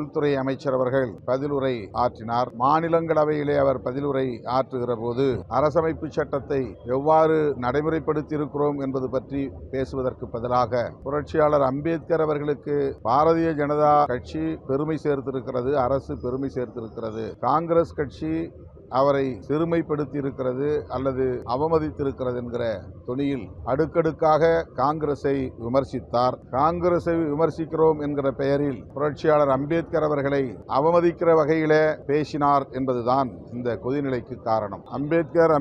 உள்துறை அமைச்சர் அவர்கள் பதிலுரை ஆற்றினார். மாநிலங்களவையிலே அவர் பதிலுரை ஆற்றுகிற போது அரசமைப்பு சட்டத்தை எவ்வாறு நடைமுறைப்படுத்தி இருக்கிறோம் என்பது பற்றி பேசுவதற்கு பதிலாக புரட்சியாளர் அம்பேத்கர் அவர்களுக்கு பாரதிய ஜனதா கட்சி பெருமை சேர்த்திருக்கிறது, அரசு பெருமை சேர்த்திருக்கிறது, காங்கிரஸ் கட்சி அவரை சிறுமைப்படுத்தி இருக்கிறது அல்லது அவமதித்திருக்கிறது என்கிற தொனியில் அடுக்கடுக்காக காங்கிரஸை விமர்சித்தார். காங்கிரஸை விமர்சிக்கிறோம் என்கிற பெயரில் புரட்சியாளர் அம்பேத்கர் அவர்களை அவமதிக்கிற வகையிலே பேசினார் என்பதுதான் இந்த கொதிநிலைக்கு காரணம். அம்பேத்கர்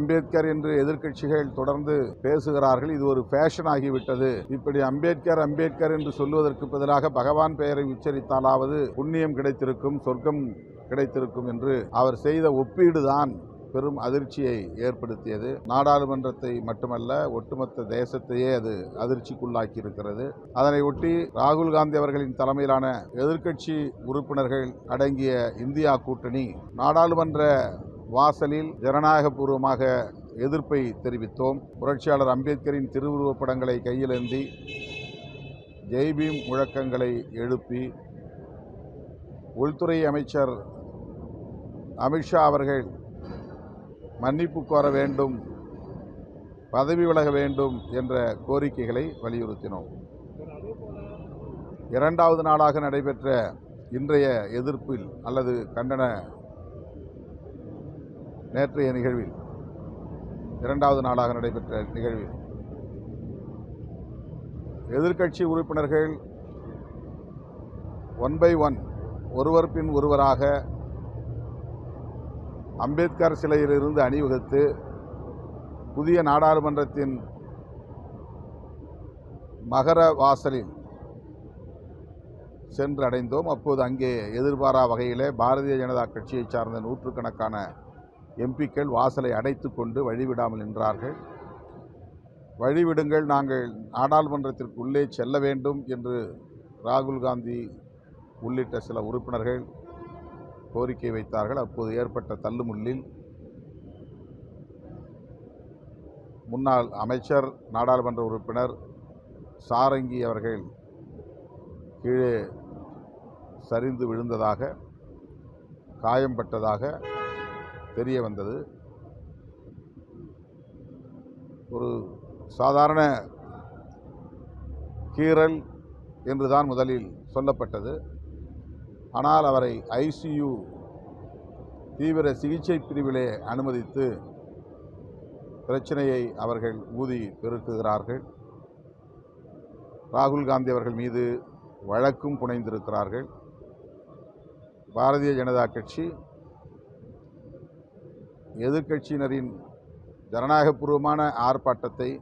என்று எதிர்க்கட்சிகள் தொடர்ந்து பேசுகிறார்கள். இது ஒரு ஃபேஷன் ஆகிவிட்டது. இப்படி அம்பேத்கர் என்று சொல்வதற்கு பதிலாக பகவான் பெயரை உச்சரித்தாலாவது புண்ணியம் கிடைத்திருக்கும், சொர்க்கம் கிடைத்திருக்கும் என்று அவர் செய்த ஒப்பீடுதான் பெரும் அதிர்ச்சியை ஏற்படுத்தியது. நாடாளுமன்றத்தை மட்டுமல்ல, ஒட்டுமொத்த தேசத்தையே அது அதிர்ச்சிக்குள்ளாக்கி இருக்கிறது. அதனை ஒட்டி ராகுல் காந்தி அவர்களின் தலைமையிலான எதிர்க்கட்சி உறுப்பினர்கள் அடங்கிய இந்தியா கூட்டணி நாடாளுமன்ற வாசலில் ஜனநாயகபூர்வமாக எதிர்ப்பை தெரிவித்தோம். புரட்சியாளர் அம்பேத்கரின் திருவுருவப் படங்களை கையிலேந்தி ஜெய்பீம் முழக்கங்களை எழுப்பி உள்துறை அமைச்சர் அமித்ஷா அவர்கள் மன்னிப்பு கோர வேண்டும், பதவி விலக வேண்டும் என்ற கோரிக்கைகளை வலியுறுத்தினோம். இரண்டாவது நாளாக நடைபெற்ற இன்றைய எதிர்ப்பில் அல்லது கண்டன நேற்றைய நிகழ்வில், இரண்டாவது நாளாக நடைபெற்ற நிகழ்வில் எதிர்க்கட்சி உறுப்பினர்கள் ஒன் பை ஒன் ஒருவர் பின் ஒருவராக அம்பேத்கர் சிலையிலிருந்து அணிவகுத்து புதிய நாடாளுமன்றத்தின் மகர வாசலில் சென்று அடைந்தோம். அப்போது அங்கே எதிர்பாரா வகையிலே பாரதிய ஜனதா கட்சியை சார்ந்த நூற்றுக்கணக்கான எம்பிக்கள் வாசலை அடைத்து கொண்டு வழிவிடாமல் நின்றார்கள். வழிவிடுங்கள், நாங்கள் நாடாளுமன்றத்திற்கு உள்ளே செல்ல வேண்டும் என்று ராகுல் காந்தி உள்ளிட்ட சில உறுப்பினர்கள் கோரிக்கை வைத்தார்கள். அப்போது ஏற்பட்ட தள்ளுமுள்ளில் முன்னாள் அமைச்சர் நாடாளுமன்ற உறுப்பினர் சாரங்கி அவர்கள் கீழே சரிந்து விழுந்ததாக, காயம்பட்டதாக தெரிய வந்தது. ஒரு சாதாரண கீறல் என்றுதான் முதலில் சொல்லப்பட்டது. ஆனால் அவரை ஐசியு தீவிர சிகிச்சை பிரிவிலே அனுமதித்து பிரச்சனையை அவர்கள் ஊதி பெருக்குகிறார்கள். ராகுல் காந்தி அவர்கள் மீது வழக்கும் புனைந்திருக்கிறார்கள். பாரதிய ஜனதா கட்சி எதிர்க்கட்சியினரின் ஜனநாயகபூர்வமான ஆர்ப்பாட்டத்தை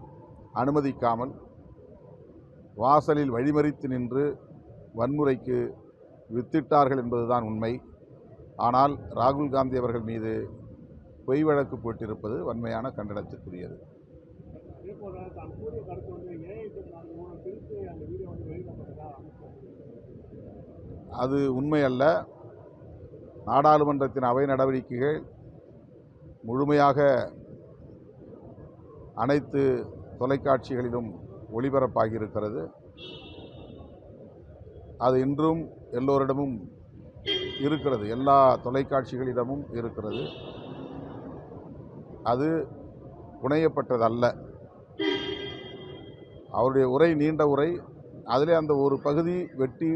அனுமதிக்காமல் வாசலில் வழிமறித்து நின்று வன்முறைக்கு வித்திட்டார்கள் என்பதுதான் உண்மை. ஆனால் ராகுல் காந்தி அவர்கள் மீது பொய் வழக்கு போட்டிருப்பது வன்மையான கண்டனத்திற்குரியது. அது உண்மை அல்ல. நாடாளுமன்றத்தின் அவை நடவடிக்கைகள் முழுமையாக அனைத்து தொலைக்காட்சிகளிலும் ஒளிபரப்பாகியிருக்கிறது. அது இன்றும் எல்லோரிடமும் இருக்கிறது, எல்லா தொலைக்காட்சிகளிடமும் இருக்கிறது. அது புனையப்பட்டதல்ல. அவருடைய உரை நீண்ட உரை, அதிலே அந்த ஒரு பகுதி வெட்டி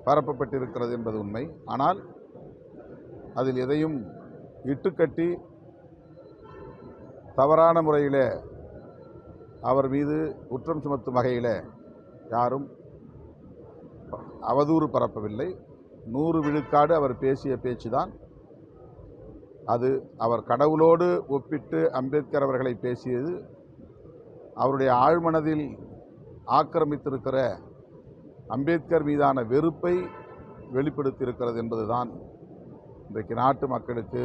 பரப்பப்பட்டிருக்கிறது என்பது உண்மை. ஆனால் அதில் எதையும் இட்டுக்கட்டி தவறான முறையில் அவர் மீது குற்றம் சுமத்தும் வகையில் யாரும் அவதூறு பரப்பவில்லை. 100 விழுக்காடு அவர் பேசிய பேச்சுதான் அது. அவர் கடவுளோடு ஒப்பிட்டு அம்பேத்கர் அவர்களை பேசியது அவருடைய ஆழ்மனதில் ஆக்கிரமித்திருக்கிற அம்பேத்கர் மீதான வெறுப்பை வெளிப்படுத்தியிருக்கிறது என்பதுதான் இன்றைக்கு நாட்டு மக்களுக்கு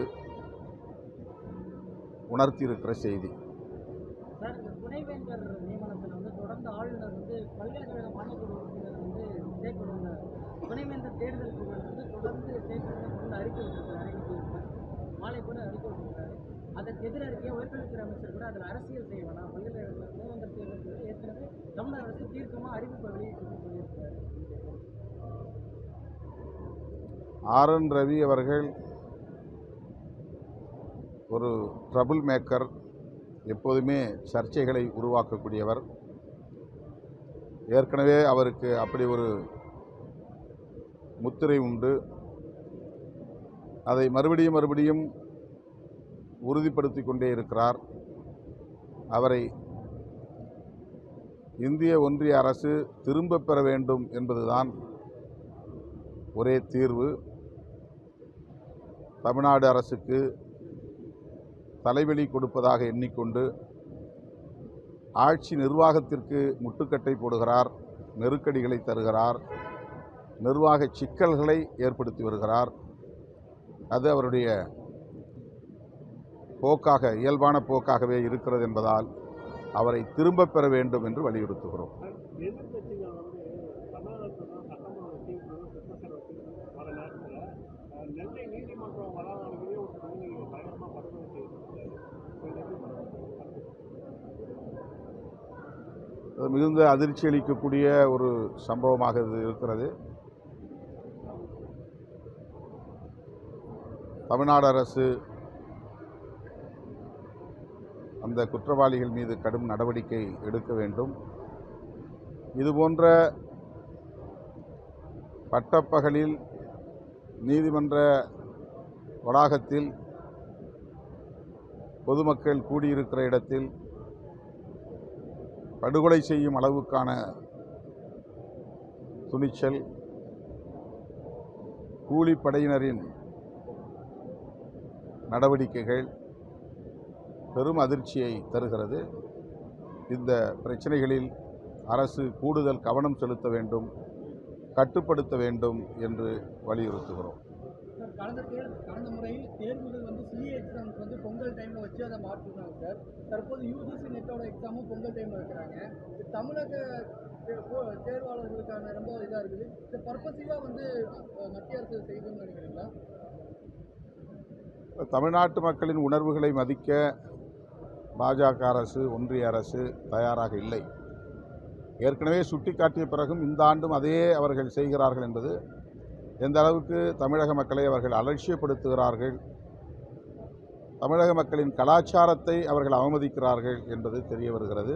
உணர்த்தியிருக்கிற செய்தி. துணைவேந்தர் நியமனத்தில் தொடர்ந்து ஆளுநர் பல்கலைக்கழக மாணவர் துணைவேந்தர் தேர்தலுக்கு தொடர்ந்து அறிக்கை விட்டிருக்கிறார். மாலை கூட அறிக்கை விட்டிருக்கிறாரு. அதற்கு எதிர் அறிக்கையை உயர்கல்வித்துறை அமைச்சர் கூட அதில் அரசியல் செய்ய வேணாம், பல்கலைக்கழக துணைவேந்தர் தேர்தலுக்கு ஏற்கனவே தமிழக அரசு தீர்க்கமாக அறிவிப்பை வெளியிட்டு சொல்லியிருக்கிறார். ஆர்.என். ரவி அவர்கள் ஒரு ட்ரபிள் மேக்கர், எப்போதுமே சர்ச்சைகளை உருவாக்கக்கூடியவர். ஏற்கனவே அவருக்கு அப்படி ஒரு முத்திரை உண்டு. அதை மறுபடியும் உறுதிப்படுத்திக் கொண்டே இருக்கிறார். அவரை இந்திய ஒன்றிய அரசு திரும்பப் பெற வேண்டும் என்பதுதான் ஒரே தீர்வு. தமிழ்நாடு அரசுக்கு தலைவலி கொடுப்பதாக எண்ணிக்கொண்டு ஆட்சி நிர்வாகத்திற்கு முட்டுக்கட்டை போடுகிறார், நெருக்கடிகளை தருகிறார், நிர்வாக சிக்கல்களை ஏற்படுத்தி வருகிறார். அது அவருடைய போக்காக, இயல்பான போக்காகவே இருக்கிறது என்பதால் அவரை திரும்பப் பெற வேண்டும் என்று வலியுறுத்துகிறோம். மிகுந்த அதிர்ச்சி அளிக்கக்கூடிய ஒரு சம்பவமாக இது இருக்கிறது. தமிழ்நாடு அரசு அந்த குற்றவாளிகள் மீது கடும் நடவடிக்கை எடுக்க வேண்டும். இதுபோன்ற பட்டப்பகலில் நீதிமன்ற வளாகத்தில் பொதுமக்கள் கூடியிருக்கிற இடத்தில் படுகொலை செய்யும் அளவுக்கான துணிச்சல் கூலிப்படையினரின் நடவடிக்கைகள் பெரும் அதிர்ச்சியை தருகிறது. இந்த பிரச்சனைகளில் அரசு கூடுதல் கவனம் செலுத்த வேண்டும், கட்டுப்படுத்த வேண்டும் என்று வலியுறுத்துகிறோம். கடந்த முறையில் தேர்வுகள் சிஏ எக்ஸாம்ஸ் பொங்கல் டைமில் வச்சு அதை மாற்றினாங்க சார். தற்போது யூஜிசி நெட்டோட எக்ஸாமும் பொங்கல் டைமில் வைக்கிறாங்க. தமிழக தேர்வாளர்களுக்கான ரொம்ப இதாக இருக்குது. இந்த பர்பஸிவாக மத்திய அரசு செய்யணும்னு நினைக்கிறீங்களா? தமிழ்நாட்டு மக்களின் உணர்வுகளை மதிக்க பாஜக அரசு, ஒன்றிய அரசு தயாராக இல்லை. ஏற்கனவே சுட்டிக்காட்டிய பிறகும் இந்த ஆண்டும் அதையே அவர்கள் செய்கிறார்கள் என்பது எந்த அளவுக்கு தமிழக மக்களை அவர்கள் அலட்சியப்படுத்துகிறார்கள், தமிழக மக்களின் கலாச்சாரத்தை அவர்கள் அவமதிக்கிறார்கள் என்பது தெரிய வருகிறது.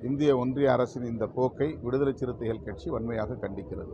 இந்திய ஒன்றிய அரசின் இந்த போக்கை விடுதலை சிறுத்தைகள் கட்சி வன்மையாக கண்டிக்கிறது.